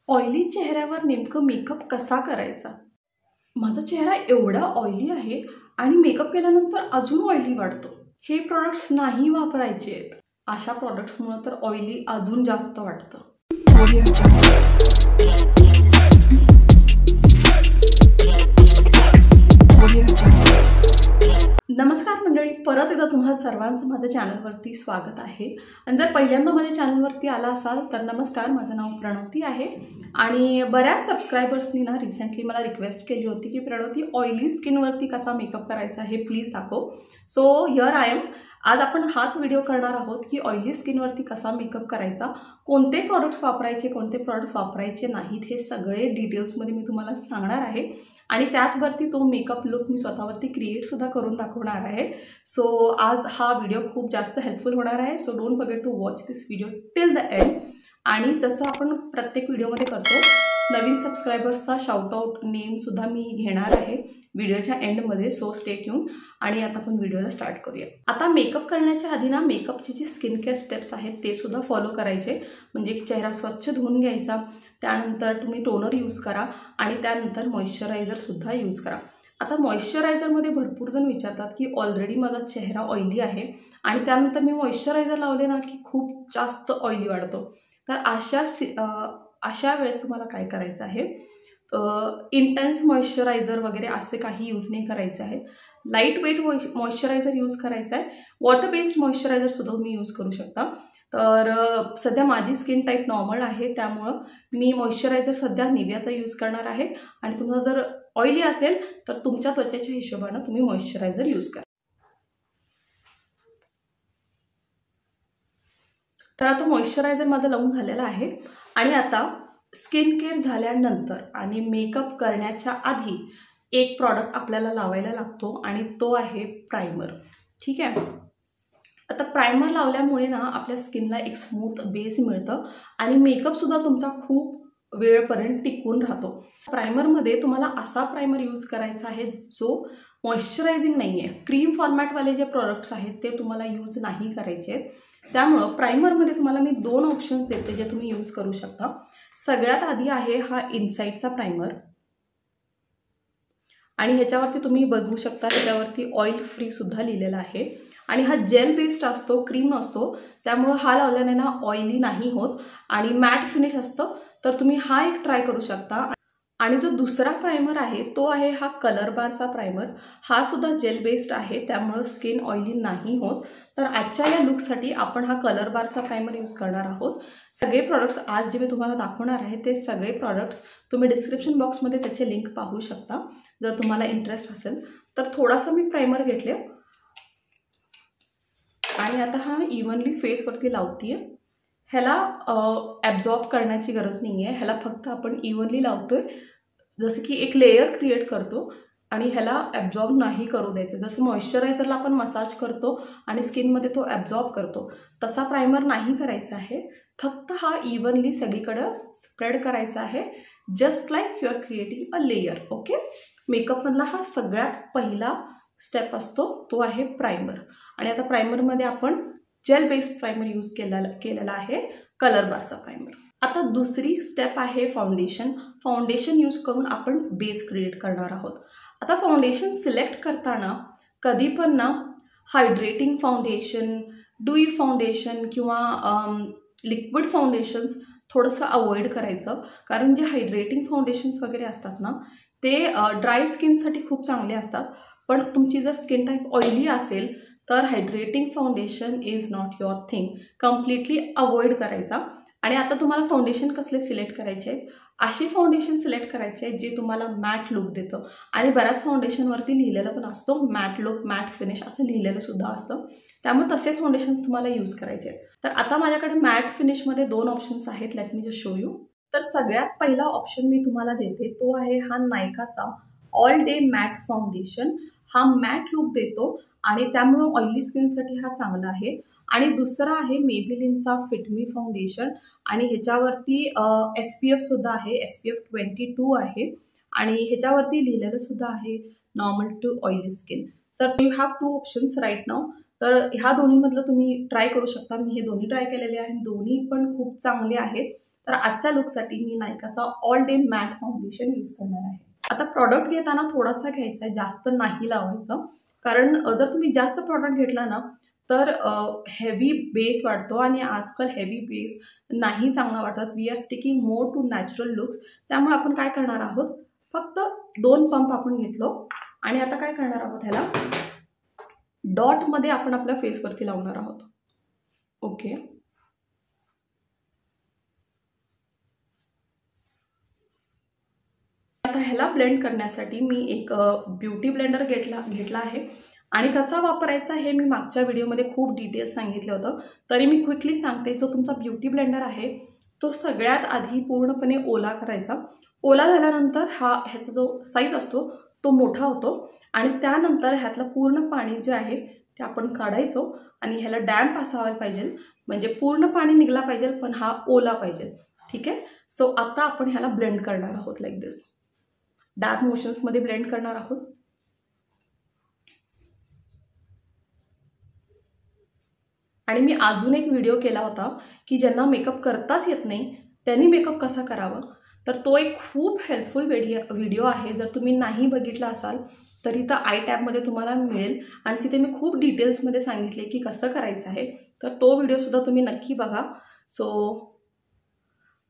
Oily चेहऱ्यावर नेमकं makeup कसा करायचा? माझा चेहरा एवढा ऑयली आहे आणि मेकअप केल्यानंतर अजून ऑयली वाटतो. हे प्रॉडक्ट्स नाही वापरायचे आहेत. अशा प्रॉडक्ट्समुळे तर ऑयली अजून जास्त वाटतं. नमस्कार मंडळी, परत एकदा तुम्हा सर्वांचं माझ्या चॅनलवरती स्वागत आहे. आणि जर पहिल्यांदा माझ्या चॅनलवरती आला असाल तर नमस्कार, माझं नाव प्रणवती आहे. आणि बऱ्याच सबस्क्रायबर्सनी ना रिसेंटली मला रिक्वेस्ट केली होती की प्रणवती ऑयली स्किनवरती कसा मेकअप करायचा हे प्लीज दाखव. So here I am. आज आपण हाच व्हिडिओ करणार आहोत की ऑयली स्किनवरती कसा मेकअप करायचा, कोणते प्रॉडक्ट्स वापरायचे, कोणते प्रॉडक्ट्स वापरायचे नाहीत, हे सगळे डिटेल्समध्ये मी तुम्हाला सांगणार आहे. आणि त्याचवरती तो मेकअप लुक मी स्वतःवरती क्रिएटसुद्धा करून दाखवणार आहे. सो आज हा व्हिडिओ खूप जास्त हेल्पफुल होणार आहे. So don't forget to watch this video till the end. आणि जसं आपण प्रत्येक व्हिडिओमध्ये करतो, नवीन सबस्क्रायबर्सचा शाउटआउट नेमसुद्धा मी घेणार आहे व्हिडिओच्या एंडमध्ये. So stay tune. आणि आता आपण व्हिडिओला स्टार्ट करूया. आता मेकअप करण्याच्या आधी ना मेकअपची जी स्किन केअर स्टेप्स आहेत ते सुद्धा फॉलो करायचे. म्हणजे चेहरा स्वच्छ धुवून घ्यायचा, त्यानंतर तुम्ही टोनर यूज करा आणि त्यानंतर मॉइश्चरायझरसुद्धा यूज करा. आता मॉइश्चरायझरमध्ये भरपूर जण विचारतात की ऑलरेडी माझा चेहरा ऑइली आहे आणि त्यानंतर मी मॉइश्चरायझर लावले ना की खूप जास्त ऑइली वाढतो. तर अशा वेळेस तुम्हाला काय करायचं आहे, इंटेन्स मॉइश्चरायझर वगैरे असे काही यूज नाही करायचे आहेत. लाईट वेट मॉइश्चरायझर यूज करायचा आहे. वॉटर बेस्ड मॉइश्चरायझरसुद्धा तुम्ही यूज करू शकता. तर सध्या माझी स्किन टाईप नॉर्मल आहे, त्यामुळं मी मॉइश्चरायझर सध्या निव्याचा यूज करणार आहे. आणि तुम्हाला जर ऑइली असेल तर तुमच्या त्वचेच्या हिशोबानं तुम्ही मॉइश्चरायझर यूज करा. तर आता मॉइश्चरायझर माझं लावून झालेलं आहे. आणि आता स्किन केअर झाल्यानंतर आणि मेकअप करण्याच्या आधी एक प्रॉडक्ट आपल्याला लावायला लागतो आणि तो आहे प्रायमर. ठीक आहे. आता प्रायमर लावल्यामुळे ना आपल्या स्किनला एक स्मूथ बेस मिळतं आणि मेकअपसुद्धा तुमचा खूप वेळपर्यंत टिकून राहतो. प्रायमरमध्ये तुम्हाला असा प्रायमर यूज करायचा आहे जो मॉइश्चरायझिंग नाही आहे. क्रीम फॉर्मॅटवाले जे प्रॉडक्ट्स आहेत ते तुम्हाला यूज नाही करायचे आहेत. त्यामुळं प्रायमरमध्ये तुम्हाला मी 2 ऑप्शन्स देते जे तुम्ही यूज करू शकता. सगळ्यात आधी आहे हा इनसाईडचा प्रायमर. आणि ह्याच्यावरती तुम्ही बघू शकता, त्याच्यावरती ऑइल फ्री सुद्धा लिहिलेलं आहे. आणि हा जेल बेस्ड असतो, क्रीम नसतो, त्यामुळं हा लावल्याने ना ऑइली नाही होत आणि मॅट फिनिश असतं. तर तुम्ही हा एक ट्राय करू शकता. आणि जो दुसरा प्रायमर आहे तो आहे हा कलर बारचा प्रायमर. हा सुद्धा जेल बेस्ड आहे, त्यामुळं स्किन ऑइली नाही होत. तर आजच्या या लुकसाठी आपण हा कलर बारचा प्रायमर यूज करणार आहोत. सगळे प्रॉडक्ट्स आज जे मी तुम्हाला दाखवणार आहे ते सगळे प्रॉडक्ट्स तुम्ही डिस्क्रिप्शन बॉक्समध्ये त्याचे लिंक पाहू शकता जर तुम्हाला इंटरेस्ट असेल. तर थोडासा मी प्रायमर घेतले आणि आता हा इव्हनली फेसवरती लावते आहे. ह्याला ॲब्झॉर्ब करण्याची गरज नाही आहे. ह्याला फक्त आपण इव्हनली लावतो आहे, जसं की एक लेयर क्रिएट करतो आणि ह्याला ॲब्झॉर्ब नाही करू द्यायचं. जसं मॉइश्चरायझरला आपण मसाज करतो आणि स्किनमध्ये तो ॲब्झॉर्ब करतो, तसा प्रायमर नाही करायचा आहे. फक्त हा इव्हनली सगळीकडं स्प्रेड करायचा आहे, just like you are creating a layer. Okay. मेकअपमधला हा सगळ्यात पहिला स्टेप असतो, तो आहे प्रायमर. आणि आता प्रायमरमध्ये आपण जेल बेस्ड प्रायमर यूज केलेला आहे, कलर बारचा प्रायमर. आता दुसरी स्टेप आहे फाउंडेशन. फाउंडेशन यूज करून आपण बेस क्रिएट करणार आहोत. आता फाउंडेशन सिलेक्ट करताना कधी पण ना हायड्रेटिंग फाउंडेशन, डुई फाउंडेशन किंवा लिक्विड फाउंडेशन्स थोडंसं अवॉइड करायचं. कारण जे हायड्रेटिंग फाउंडेशन्स वगैरे असतात ना ते ड्राय स्किनसाठी खूप चांगले असतात. पण तुमची जर स्किन टाईप ऑइली असेल तर hydrating foundation is not your thing. Completely avoid करायचा. आणि आता तुम्हाला फाउंडेशन कसले सिलेक्ट करायचे आहेत, असे फाउंडेशन सिलेक्ट करायचे आहेत जे तुम्हाला मॅट लुक देतं. आणि बऱ्याच फाउंडेशनवरती लिहिलेलं पण असतं मॅट लुक, मॅट फिनिश असं लिहिलेलं सुद्धा असतं. त्यामुळे तसे फाउंडेशन्स तुम्हाला यूज करायचे आहेत. तर आता माझ्याकडे मॅट फिनिशमध्ये 2 ऑप्शन्स आहेत. Let me just show you. तर सगळ्यात पहिला ऑप्शन मी तुम्हाला देते तो आहे हा नायकाचा ऑल डे मॅट फाउंडेशन. हा मॅट लुक देतो आणि त्यामुळं ऑइली स्किनसाठी हा चांगला आहे. आणि दुसरा आहे मेबेलिनचा फिट मी फाउंडेशन. आणि ह्याच्यावरती SPF सुद्धा आहे, SPF 22 आहे. आणि ह्याच्यावरती लिहिलेलं सुद्धा आहे normal to oily skin. Sir you have 2 options right now. तर ह्या दोन्हीमधलं तुम्ही ट्राय करू शकता. मी हे दोन्ही ट्राय केलेले आहेत, दोन्ही पण खूप चांगले आहेत. तर आजच्या लुकसाठी मी नायकाचा all day matte foundation use करणार आहे. आता प्रॉडक्ट घेताना थोडासा घ्यायचा आहे, जास्त नाही लावायचं, कारण जर तुम्ही जास्त प्रॉडक्ट घेतला ना तर हेवी बेस वाटतो आणि आजकाल हेवी बेस नाही चांगला वाटत. We are sticking more to natural looks. त्यामुळे आपण काय करणार आहोत, फक्त 2 पंप आपण घेतलो आणि आता काय करणार आहोत, ह्याला डॉटमध्ये आपण आपल्या फेसवरती लावणार आहोत. ओके, आता ह्याला ब्लेंड करण्यासाठी मी एक ब्युटी ब्लेंडर घेतला आहे आणि कसा वापरायचा हे मी मागच्या व्हिडिओमध्ये खूप डिटेल्स सांगितलं होतं, तरी मी क्विकली सांगते. जो तुमचा ब्युटी ब्लेंडर आहे तो सगळ्यात आधी पूर्णपणे ओला करायचा. ओला झाल्यानंतर ह्याचा जो साईज असतो तो मोठा होतो आणि त्यानंतर ह्यातलं पूर्ण पाणी जे आहे ते आपण काढायचो आणि ह्याला डॅम्प असायला पाहिजे, म्हणजे पूर्ण पाणी निघला पाहिजे पण हा ओला पाहिजे. ठीक आहे. सो आता आपण ह्याला ब्लेंड करणार आहोत लाईक दिस. डॅप मोशन्समध्ये ब्लेंड करणार आहोत. आणि मी अजून एक व्हिडिओ केला होता की ज्यांना मेकअप करताच येत नाही त्यांनी मेकअप कसा करावा, तर तो एक खूप हेल्पफुल व्हिडिओ आहे. जर तुम्ही नाही बघितला असाल तर इथं आय टॅबमध्ये तुम्हाला मिळेल आणि तिथे मी खूप डिटेल्समध्ये सांगितले की कसं करायचं आहे, तर तो व्हिडिओसुद्धा तुम्ही नक्की बघा. सो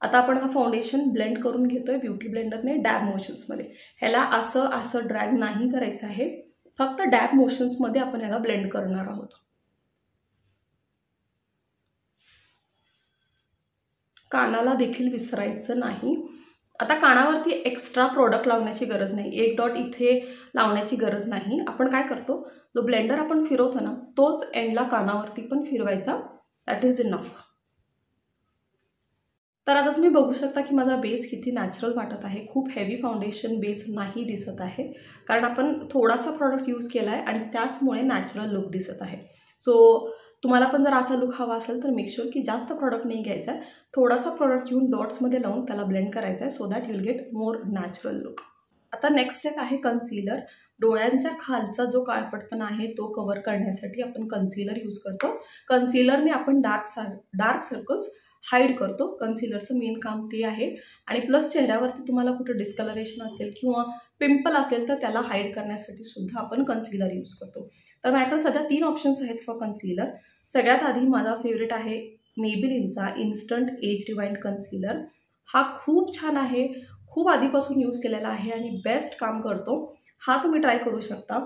आता आपण हा फाउंडेशन ब्लेंड करून घेतोय ब्युटी ब्लेंडरने डॅब मोशन्समध्ये. ह्याला असं ड्रॅग नाही करायचं आहे, फक्त डॅब मोशन्समध्ये आपण ह्याला ब्लेंड करणार आहोत. कानाला देखील विसरायचं नाही. आता कानावरती एक्स्ट्रा प्रोडक्ट लावण्याची गरज नाही, 1 डॉट इथे लावण्याची गरज नाही. आपण काय करतो, जो ब्लेंडर आपण फिरवतो ना तोच एंडला कानावरती पण फिरवायचा. That is enough. तर आता तुम्ही बघू शकता की माझा बेस किती नॅचरल वाटत आहे. खूप हेवी फाउंडेशन बेस नाही दिसत आहे, कारण आपण थोडासा प्रॉडक्ट यूज केला आहे आणि त्याचमुळे नॅचरल लुक दिसत आहे. सो तुम्हाला पण जर असा लुक हवा असेल तर मेक शुअर की जास्त प्रॉडक्ट नाही घ्यायचा आहे, थोडासा प्रॉडक्ट घेऊन डॉट्समध्ये लावून त्याला ब्लेंड करायचा आहे, so that you will get more natural look. आता नेक्स्ट स्टेप आहे कन्सिलर. डोळ्यांच्या खालचा जो काळपटपणा आहे तो कव्हर करण्यासाठी आपण कन्सिलर यूज करतो. कन्सिलरने आपण डार्क सर्कल्स हाईड करतो. कन्सिलरचं मेन काम ते आहे. आणि प्लस चेहऱ्यावरती तुम्हाला कुठं डिस्कलरेशन असेल किंवा पिंपल असेल तर त्याला हाईड करण्यासाठी सुद्धा आपण कन्सिलर यूज करतो. तर माझ्याकडे सध्या 3 ऑप्शन्स आहेत फॉर कन्सिलर. सगळ्यात आधी माझा फेवरेट आहे मेबेलिनचा इन्स्टंट एज रिवाइंड कन्सिलर. हा खूप छान आहे, खूप आधीपासून यूज केलेला आहे आणि बेस्ट काम करतो. हा तुम्ही ट्राय करू शकता.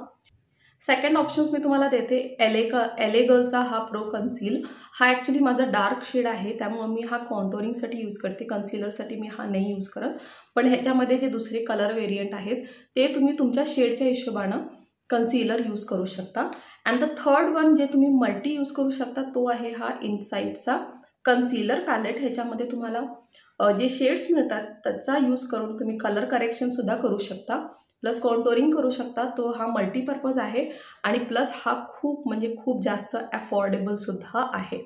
सेकंड ऑप्शन्स मी तुम्हाला देते एले गर्लचा हा प्रो कन्सील. हा ॲक्च्युली माझा डार्क शेड आहे, त्यामुळे मी हा कॉन्टोरिंगसाठी यूज करते. कन्सिलरसाठी मी हा नाही यूज करत, पण ह्याच्यामध्ये जे दुसरे कलर व्हेरियंट आहेत ते तुम्ही तुमच्या शेडच्या हिशोबानं कन्सिलर यूज करू शकता. अँड द थर्ड वन जे तुम्ही मल्टी यूज करू शकता तो आहे हा इनसाइटचा कन्सिलर पॅलेट. ह्याच्यामध्ये तुम्हाला जे शेड्स मिळतात त्याचा यूज करून तुम्ही कलर करेक्शनसुद्धा करू शकता, प्लस कॉन्टोरिंग करू शकता. तो हा मल्टीपर्पज आहे आणि प्लस हा खूप म्हणजे खूप जास्त अफोर्डेबलसुद्धा आहे.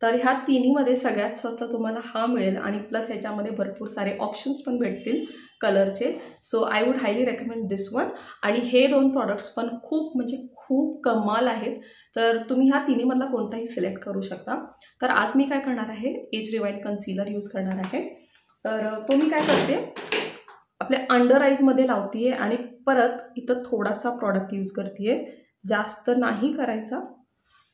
तर ह्या तिन्हीमध्ये सगळ्यात स्वस्त तुम्हाला हा मिळेल आणि प्लस ह्याच्यामध्ये भरपूर सारे ऑप्शन्स पण भेटतील कलरचे. So I would highly recommend this one. आणि हे 2 प्रॉडक्ट्स पण खूप म्हणजे खूप कमाल आहेत. तर तुम्ही ह्या तिन्हीमधला कोणताही सिलेक्ट करू शकता. तर आज मी काय करणार आहे, एज रिवाइंड कन्सिलर यूज करणार आहे. तर तो मी काय करते, आपल्या अंडर आईजमध्ये लावते आहे आणि परत इथं थोडासा प्रॉडक्ट यूज करते आहे, जास्त नाही करायचा.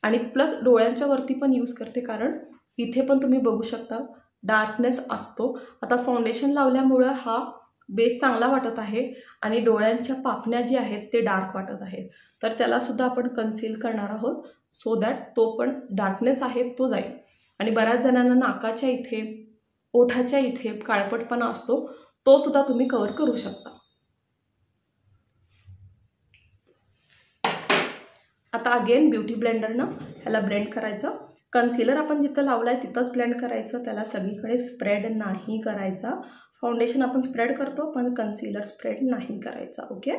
आणि प्लस डोळ्यांच्या वरती पण यूज करते, कारण इथे पण तुम्ही बघू शकता डार्कनेस असतो. आता फाउंडेशन लावल्यामुळं हा बेस चांगला वाटत आहे आणि डोळ्यांच्या पापण्या जी आहेत ते डार्क वाटत आहेत, तर त्यालासुद्धा आपण कन्सील करणार आहोत, सो दॅट तो पण डार्कनेस आहे तो जाईल. आणि बऱ्याच जणांना नाकाच्या इथे, ओठाच्या इथे काळपटपणा असतो, तो सुद्धा तुम्ही कव्हर करू शकता. आता अगेन ब्युटी ब्लेंडरनं ह्याला ब्लेंड करायचं. कन्सिलर आपण जिथं लावलं आहे तिथंच ब्लेंड करायचं, त्याला सगळीकडे स्प्रेड नाही करायचा. फाउंडेशन आपण स्प्रेड करतो पण कन्सिलर स्प्रेड नाही करायचा. ओके.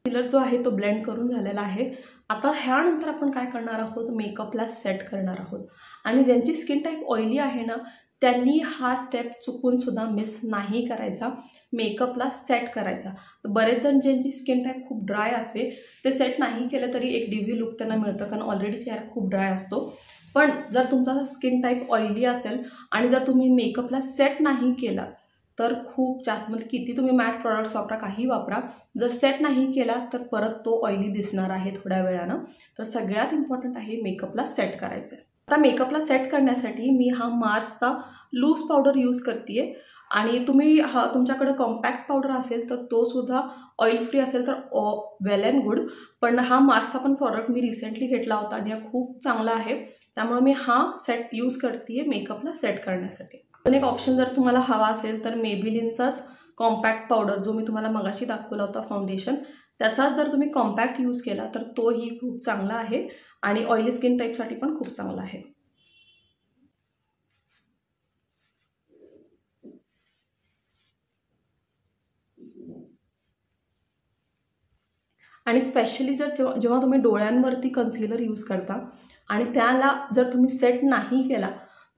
कन्सिलर जो आहे तो ब्लेंड करून झालेला आहे. आता ह्यानंतर आपण काय करणार आहोत, मेकअपला सेट करणार आहोत. आणि ज्यांची स्किन टाईप ऑइली आहे ना त्यांनी हा स्टेप चुकून सुद्धा मिस नाही करायचा, मेकअपला सेट करायचा. बरेच जण ज्यांची स्किन टाईप खूप ड्राय असते ते सेट नाही केलं तरी एक डिव्ही लुक त्यांना मिळतं, कारण ऑलरेडी चेहरा खूप ड्राय असतो. पण जर तुमचा स्किन टाईप ऑइली असेल आणि जर तुम्ही मेकअपला सेट नाही केला तर खूप जास्त, म्हणजे किती तुम्ही मॅट प्रॉडक्ट्स वापरा, काही वापरा, जर सेट नाही केला तर परत तो ऑइली दिसणार आहे थोड्या वेळानं. तर सगळ्यात इम्पॉर्टंट आहे मेकअपला सेट करायचं. आता मेकअपला सेट करण्यासाठी मी हा मार्सचा लूज पावडर यूज करते आहे. आणि तुम्ही तुमच्याकडे कॉम्पॅक्ट पावडर असेल तर तो सुद्धा ऑइल फ्री असेल तर वेल अँड गुड. पण हा मार्सचा पण प्रॉडक्ट मी रिसेंटली घेतला होता आणि हा खूप चांगला आहे, त्यामुळे मी हा सेट यूज करते आहे मेकअपला सेट करण्यासाठी. पण एक ऑप्शन जर तुम्हाला हवा असेल तर मेबिलिनचाच कॉम्पॅक्ट पावडर, जो मी तुम्हाला मगाशी दाखवला होता फाउंडेशन, त्याचाच जर तुम्ही कॉम्पॅक्ट यूज केला तर तोही खूप चांगला आहे आणि ऑइली स्किन टाईपसाठी पण खूप चांगला आहे. आणि स्पेशली जर जेव्हा तुम्ही डोळ्यांवरती कन्सिलर यूज करता आणि त्याला जर तुम्ही सेट नाही केला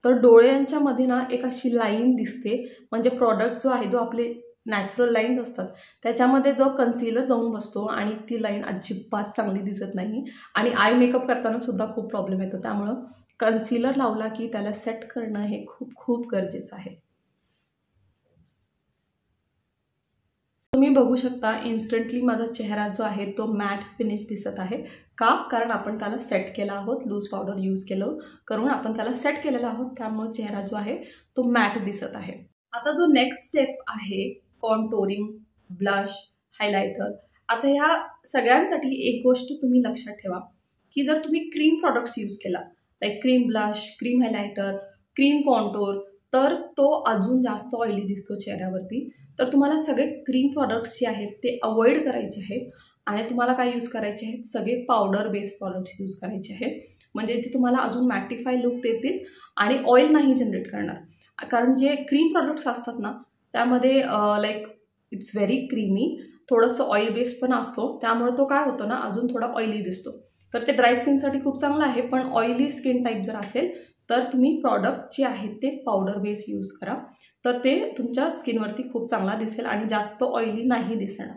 तर डोळ्यांच्यामध्ये ना एक अशी लाईन दिसते, म्हणजे प्रॉडक्ट जो आहे, जो आपले नॅचरल लाईन्स असतात त्याच्यामध्ये जो कन्सिलर जाऊन बसतो आणि ती लाईन अजिबात चांगली दिसत नाही आणि आय मेकअप करताना सुद्धा खूप प्रॉब्लेम येतो. त्यामुळं कन्सिलर लावला की त्याला सेट करणं हे खूप खूप गरजेचं आहे. तुम्ही बघू शकता इन्स्टंटली माझा चेहरा जो आहे तो मॅट फिनिश दिसत आहे. का? कारण आपण त्याला सेट केला आहोत, लूज पावडर यूज करून आपण त्याला सेट केलेला आहोत, त्यामुळे चेहरा जो आहे तो मॅट दिसत आहे. आता जो नेक्स्ट स्टेप आहे कॉन्टोरिंग, ब्लश, हायलायटर. आता ह्या सगळ्यांसाठी एक गोष्ट तुम्ही लक्षात ठेवा की जर तुम्ही क्रीम प्रॉडक्ट्स यूज केला, like cream blush, cream highlighter, cream contour, तर तो अजून जास्त ऑइली दिसतो चेहऱ्यावरती. तर तुम्हाला सगळे क्रीम प्रॉडक्ट्स जे आहेत ते अवॉइड करायचे आहेत आणि तुम्हाला काय यूज करायचे आहेत, सगळे पावडर बेस्ड प्रॉडक्ट्स यूज करायचे आहेत, म्हणजे ते तुम्हाला अजून मॅटिफाय लुक देतील आणि ऑइल नाही जनरेट करणार. कारण जे क्रीम प्रॉडक्ट्स असतात ना त्यामध्ये लाईक इट्स व्हेरी क्रीमी, थोडंसं ऑइल बेस्ड पण असतो, त्यामुळे तो काय होतो ना अजून थोडा ऑइली दिसतो. तर ते ड्राय स्किनसाठी खूप चांगलं आहे, पण ऑइली स्किन टाईप जर असेल तर तुम्ही प्रॉडक्ट जे आहेत ते पावडर बेस यूज करा, तर ते तुमच्या स्किनवरती खूप चांगला दिसेल आणि जास्त ऑइली नाही दिसणार.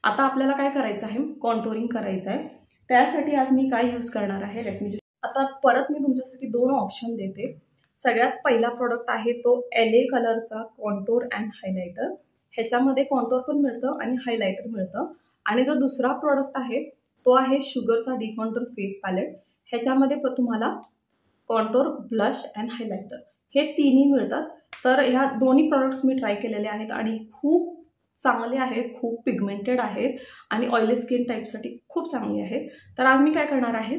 आता आपल्याला काय करायचं आहे, कॉन्टोरिंग करायचं आहे. त्यासाठी आज मी काय यूज करणार आहे, लेट मी आता परत मी तुमच्यासाठी 2 ऑप्शन देते. सगळ्यात पहिला प्रोडक्ट आहे तो LA कलरचा कॉन्टोर अँड हायलायटर. ह्याच्यामध्ये कॉन्टोर पण मिळतं आणि हायलायटर मिळतं. आणि जो दुसरा प्रोडक्ट आहे तो आहे शुगरचा डिकॉन्टोर फेस पॅलेट. ह्याच्यामध्ये तुम्हाला कॉन्टोर, ब्लश अँड हायलायटर हे तिन्ही मिळतात. तर ह्या दोन्ही प्रॉडक्ट्स मी ट्राय केलेले आहेत आणि खूप चांगले आहेत, खूप पिगमेंटेड आहेत आणि ऑइली स्किन टाईपसाठी खूप चांगले आहेत. तर आज मी काय करणार आहे,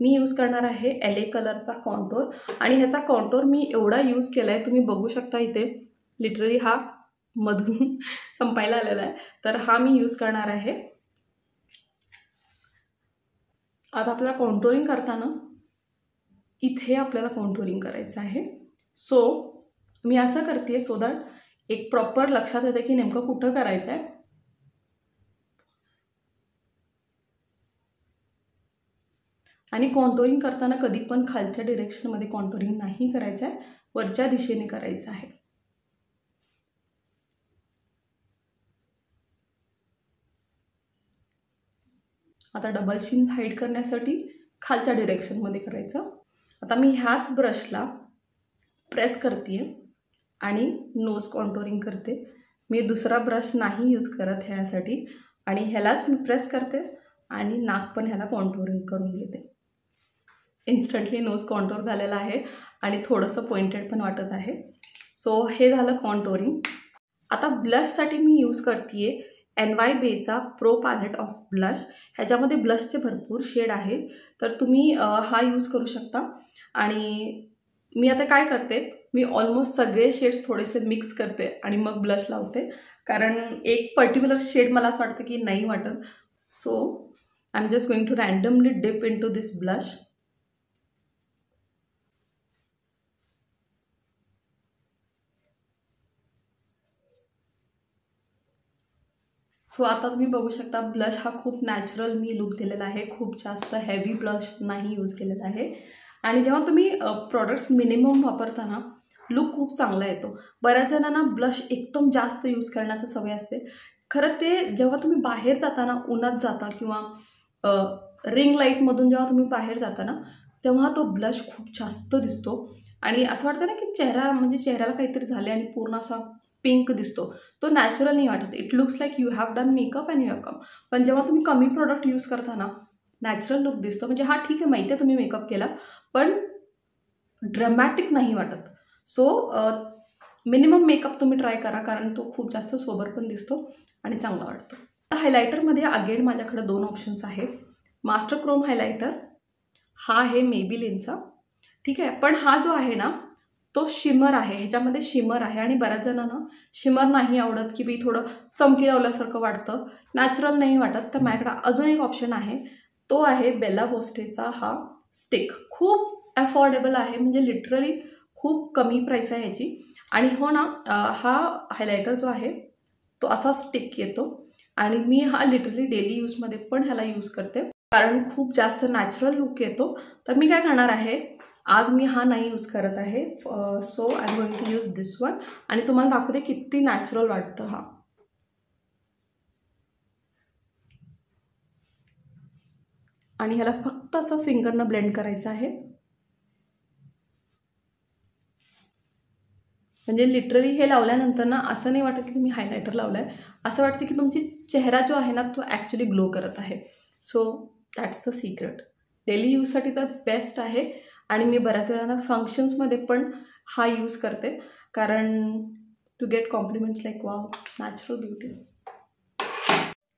मी यूज करणार आहे LA कलरचा कॉन्टोर आणि ह्याचा कॉन्टोर मी एवढा यूज केला आहे, तुम्ही बघू शकता इथे लिटरली हा मधून संपायला आलेला आहे. तर हा मी यूज करणार आहे. आता आपल्याला कॉन्टोरिंग करताना इथे आपल्याला कॉन्टोरिंग करायचं आहे. सो मी असं करते सो दॅट एक प्रॉपर लक्षात येते की नेमकं कुठं करायचं आहे. आणि कॉन्टोरिंग करताना कधी पण खालच्या डिरेक्शनमध्ये कॉन्टोरिंग नाही करायचं आहे, वरच्या दिशेने करायचं आहे. आता डबल चिन हाईड करण्यासाठी खालच्या डिरेक्शनमध्ये करायचं. आता मी ह्याच ब्रशला प्रेस करते आणि नोज कॉन्टोरिंग करते. मी दुसरा ब्रश नाही यूज करत ह्यासाठी आणि ह्यालाच मी प्रेस करते आणि नाक पण ह्याला कॉन्टोरिंग करून घेते. इन्स्टंटली नोज कॉन्टोर झालेला आहे आणि थोडंसं पॉइंटेड पण वाटत आहे. सो हे झालं कॉन्टोरिंग. आता ब्लशसाठी मी यूज करते NYBayचा प्रो पॅलेट ऑफ ब्लश. ह्याच्यामध्ये ब्लशचे भरपूर शेड आहेत, तर तुम्ही हा यूज करू शकता. आणि मी आता काय करते, मी ऑलमोस्ट सगळे शेड्स थोडेसे मिक्स करते आणि मग ब्लश लावते, कारण एक पर्टिक्युलर शेड मला असं वाटतं की नाही वाटत. So I am just going to randomly dip into this blush. So आता तुम्ही बघू शकता ब्लश हा खूप नॅचरल मी लुक दिलेला आहे, खूप जास्त हेवी ब्लश नाही यूज केलेला आहे. आणि जेव्हा तुम्ही प्रॉडक्ट्स मिनिमम वापरता ना लुक खूप चांगला येतो. बऱ्याच जणांना ब्लश एकदम जास्त यूज करण्याची सवय असते. खरं ते जेव्हा तुम्ही बाहेर जाता ना, उन्हात जाता किंवा रिंग लाईटमधून जेव्हा तुम्ही बाहेर जाता ना, तेव्हा तो ब्लश खूप जास्त दिसतो आणि असं वाटतं ना की चेहरा म्हणजे चेहऱ्याला काहीतरी झाले आणि पूर्ण असा पिंक दिसतो. तो नॅचरल नाही वाटत. It looks like you have done makeup and you have come. पण जेव्हा तुम्ही कमी प्रोडक्ट यूज करता ना, नॅचरल लुक दिसतो. म्हणजे हा ठीक आहे, माहिती आहे तुम्ही मेकअप केला, पण ड्रमॅटिक नाही वाटत. सो मिनिमम मेकअप तुम्ही ट्राय करा, कारण तो खूप जास्त सोबर पण दिसतो आणि चांगला वाटतो. हायलायटरमध्ये अगेन माझ्याकडे 2 ऑप्शन्स आहेत. मास्टर क्रोम हायलायटर हा आहे मेबेलिनचा, ठीक आहे. पण हा जो आहे ना, तो शिमर आहे. ह्याच्यामध्ये शिमर आहे आणि बऱ्याच जणांना शिमर नाही आवडत की बी थोडं चमकी लावल्यासारखं वाटतं, नॅचरल नाही वाटत. तर माझ्याकडे अजून एक ऑप्शन आहे, तो आहे बेला बोस्टेचा हा स्टिक. खूप अफोर्डेबल आहे, म्हणजे लिटरली खूप कमी प्राईस आहे ह्याची. आणि हो ना, हा हायलायटर जो आहे तो असा स्टिक येतो आणि मी हा लिटरली डेली यूजमध्ये पण ह्याला यूज करते, कारण खूप जास्त नॅचरल लुक येतो. तर मी काय करणार आहे, आज मी हा नाही यूज करत आहे. So I am going to use this one आणि तुम्हाला दाखवते किती नॅचरल वाटतं हा. आणि ह्याला फक्त असं फिंगरनं ब्लेंड करायचं आहे. म्हणजे लिटरली हे लावल्यानंतर ना असं नाही वाटत की तुम्ही हायलायटर लावलं आहे, असं वाटतं की तुमची चेहरा जो आहे ना तो ॲक्च्युली ग्लो करत आहे. So that's the secret. Daily यूजसाठी तर बेस्ट आहे आणि मी बऱ्याच वेळानं फंक्शन्समध्ये पण हा यूज करते, कारण to get compliments like wow natural beauty.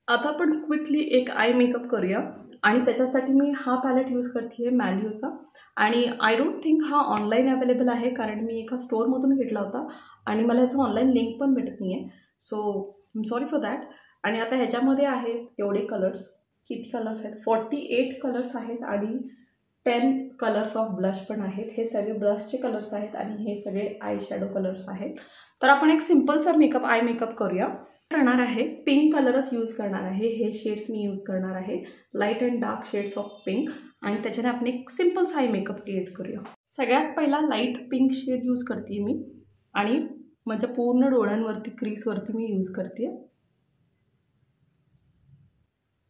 आता आपण क्विकली एक आय मेकअप करूया आणि त्याच्यासाठी मी हा पॅलेट यूज करते आहे मॅलिओचा. आणि आय डोंट थिंक हा ऑनलाईन अवेलेबल आहे, कारण मी एका स्टोअरमधून घेतला होता आणि मला ह्याचं ऑनलाईन लिंक पण भेटत नाही आहे. So I am sorry for that. आणि आता ह्याच्यामध्ये आहेत एवढे कलर्स. किती कलर्स आहेत? 48 कलर्स आहेत आणि 10 कलर्स ऑफ ब्लश पण आहेत. हे सगळे ब्लशचे कलर्स आहेत आणि हे सगळे आय शॅडो कलर्स आहेत. तर आपण एक सिम्पलचा मेकअप आय मेकअप करूया. करणार आहे पिंक कलरच यूज करणार आहे. हे शेड्स मी यूज करणार आहे, light and dark shades of pink. आणि त्याच्याने आपण एक सिम्पलचा आय मेकअप क्रिएट करूया. सगळ्यात पहिला लाईट पिंक शेड यूज करते मी आणि माझ्या पूर्ण डोळ्यांवरती क्रीजवरती मी यूज करते,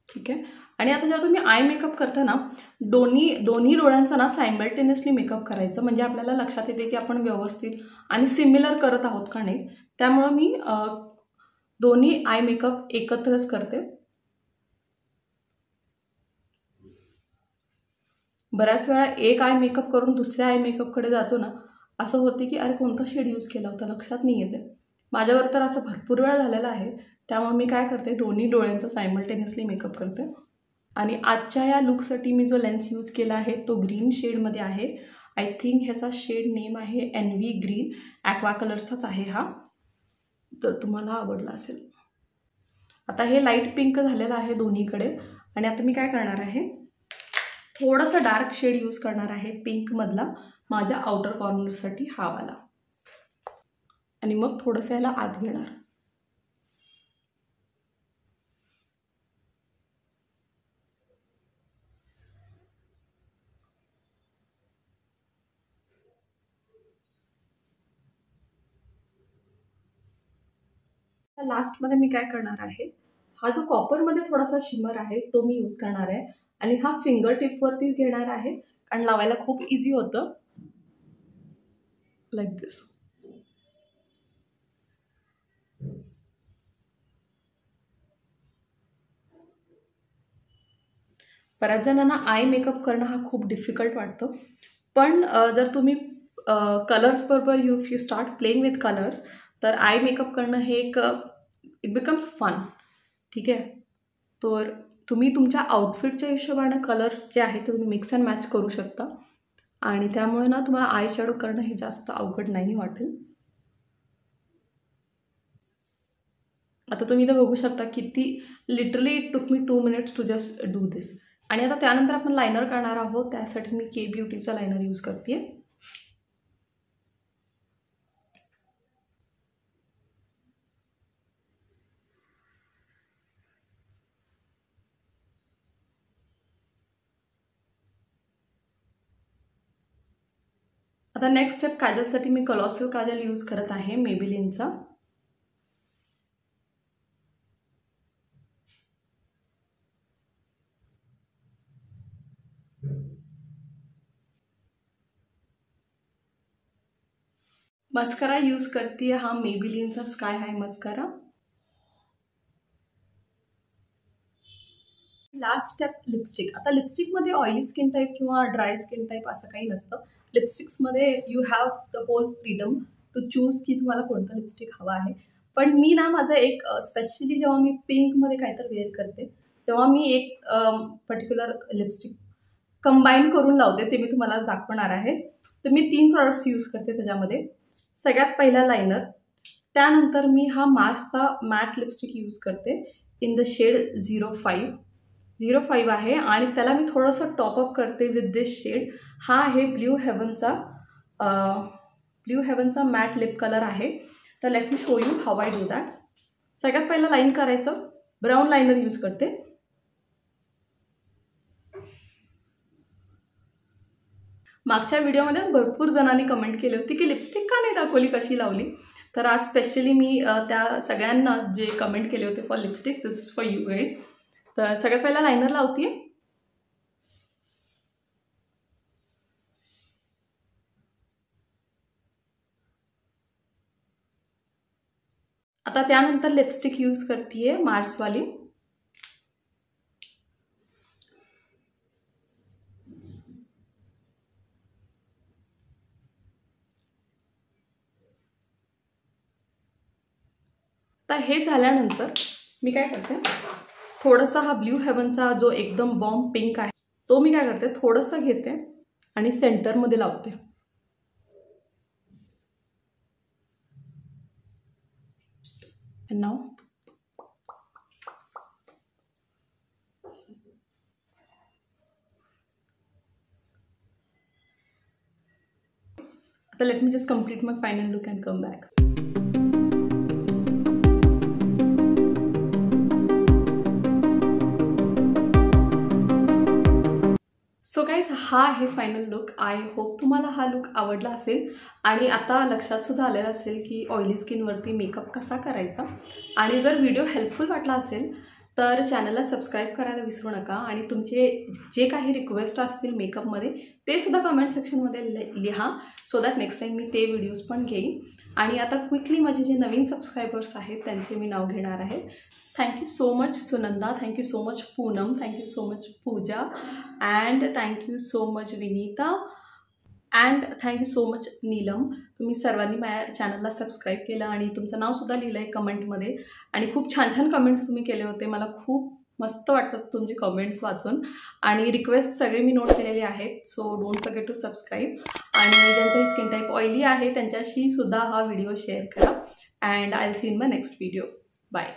ठीक आहे. आणि आता जेव्हा तुम्ही आय मेकअप करता ना, दोन्ही डोळ्यांचा ना सायमल्टेनियसली मेकअप करायचं, म्हणजे आपल्याला लक्षात येते की आपण व्यवस्थित आणि सिमिलर करत आहोत का नाही. त्यामुळं मी दोन्ही आय मेकअप एकत्रच करते. बऱ्याच वेळा एक आय मेकअप करून दुसऱ्या आय मेकअपकडे जातो ना, असं होते की अरे कोणता शेड यूज केला होता लक्षात नाही येते. माझ्यावर तर असं भरपूर वेळा झालेलं आहे. त्यामुळे मी काय करते, दोन्ही डोळ्यांचा सायमल्टेनियसली मेकअप करते. आणि आजच्या या लुकसाठी मी जो लेन्स यूज केला आहे तो ग्रीन शेडमध्ये आहे. आय थिंक ह्याचा शेड नेम आहे एनव्ही ग्रीन. ॲक्वा कलरचाच आहे हा, तर तुम्हाला आवडला असेल. आता हे लाईट पिंक झालेलं आहे दोन्हीकडे. आणि आता मी काय करणार आहे, थोडंसं डार्क शेड यूज करणार आहे पिंकमधला माझ्या आउटर कॉर्नरसाठी हा वाला. आणि मग थोडंसं याला आत घेणार. लास्टमध्ये मी काय करणार आहे, हा जो कॉपरमध्ये थोडासा शिमर आहे तो मी यूज करणार आहे आणि हा फिंगर टिपवरती घेणार आहे आणि लावायला खूप इझी होतं, लाईक दिस. बऱ्याच जणांना आय मेकअप करणं हा खूप डिफिकल्ट वाटतं, पण जर तुम्ही कलर्सबरोबर if you start playing with colours, तर आय मेकअप करणं हे एक इट बिकम्स फन, ठीक आहे. तर तुम्ही तुमच्या आउटफिटच्या हिशोबाने कलर्स जे आहेत ते तुम्ही मिक्स अँड मॅच करू शकता आणि त्यामुळे ना तुम्हाला आय शॅडो करणं हे जास्त अवघड नाही वाटेल. आता तुम्ही इथं बघू शकता किती literally it took me 2 minutes to just do this. आणि आता त्यानंतर आपण लायनर करणार आहोत. त्यासाठी मी के ब्युटीचा लायनर यूज करते. आता नेक्स्ट स्टेप काजलसाठी मी कॉलॉसल काजल यूज करत आहे मेबेलिनचा. मस्करा यूज करते हा मेबेलिनचा sky high mascara. Last step lipstick. आता लिपस्टिकमध्ये ऑइली स्किन टाईप किंवा ड्राय स्किन टाईप असं काही नसतं. लिपस्टिक्समध्ये you have the whole freedom to choose की तुम्हाला कोणतं लिपस्टिक हवं आहे. पण मी ना माझं एक स्पेशली जेव्हा मी पिंकमध्ये काहीतरी वेअर करते तेव्हा मी एक पर्टिक्युलर लिपस्टिक कंबाईन करून लावते, ते मी तुम्हाला दाखवणार आहे. तर मी 3 प्रॉडक्ट्स यूज करते त्याच्यामध्ये. सगळ्यात पहिला लायनर, त्यानंतर मी हा मार्सचा मॅट लिपस्टिक यूज करते इन द शेड 05 आहे आणि त्याला मी थोडंसं टॉपअप करते विथ दिस शेड. हा आहे ब्ल्यू हेवनचा मॅट लिप कलर आहे. तर let me show you how I do that. सगळ्यात पहिलं लाईन करायचं, ब्राऊन लायनर यूज करते. मागच्या व्हिडिओमध्ये भरपूर जणांनी कमेंट केली होती की लिपस्टिक का नाही दाखवली, कशी लावली. तर आज स्पेशली मी त्या सगळ्यांना जे कमेंट केले होते for lipstick, this is for you guys. तर सगळ्यात पहिला लायनर लावते. आता त्यानंतर लिपस्टिक यूज करते मार्सवाली. आता हे झाल्यानंतर मी काय करते, थोडासा हा ब्ल्यू हेवनचा जो एकदम बॉम्ब पिंक आहे तो मी काय करते थोडंसं घेते आणि सेंटरमध्ये लावते. नाव आता let me just complete my final look and come back. So guys, हा आहे फायनल लुक. आय होप तुम्हाला हा लुक आवडला असेल आणि आता लक्षात सुद्धा आलेलं असेल की ऑइली स्किनवरती मेकअप कसा करायचा. आणि जर व्हिडिओ हेल्पफुल वाटला असेल तर चॅनलला सबस्क्राईब करायला विसरू नका आणि तुमचे जे काही रिक्वेस्ट असतील मेकअपमध्ये ते सुद्धा कमेंट सेक्शनमध्ये लिहा, सो दॅट नेक्स्ट टाईम मी ते व्हिडिओज पण घेईन. आणि आता क्विकली माझे जे नवीन सबस्क्रायबर्स आहेत त्यांचे मी नाव घेणार आहे. Thank you so much Sunanda, thank you so much Poonam, thank you so much Pooja, and thank you so much Vinita, and thank you so much Neelam. तुम्ही सर्वांनी माझ्या चॅनलला सबस्क्राईब केलं आणि तुमचं नावसुद्धा लिहिलं आहे कमेंटमध्ये आणि खूप छान छान कमेंट्स तुम्ही केले होते. मला खूप मस्त वाटतात तुमचे कमेंट्स वाचून आणि रिक्वेस्ट सगळे मी नोट केलेले आहेत. So don't forget to subscribe. आणि ज्यांचाही स्किन टाईप ऑइली आहे त्यांच्याशी सुद्धा हा व्हिडिओ शेअर करा. And I will see in my next video. Bye.